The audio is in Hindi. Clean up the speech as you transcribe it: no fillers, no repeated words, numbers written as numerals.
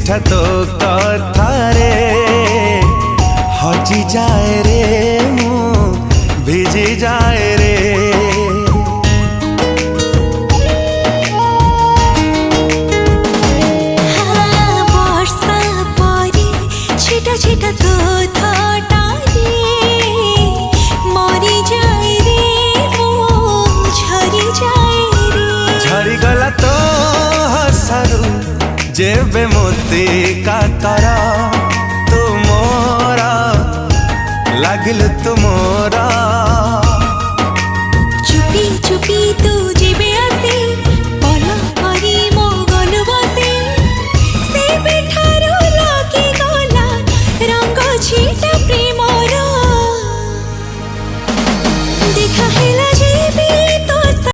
मिठा तो कथारे हजी जाए रे मु भिजी जाए रे। वर्षा परी छिटा छिटा तो थटारे मरी जाए रे मु झरी जाए रे। झरी गला तो हसारू जेबे मोती काकर तुमोरा लागिल तुमोरा।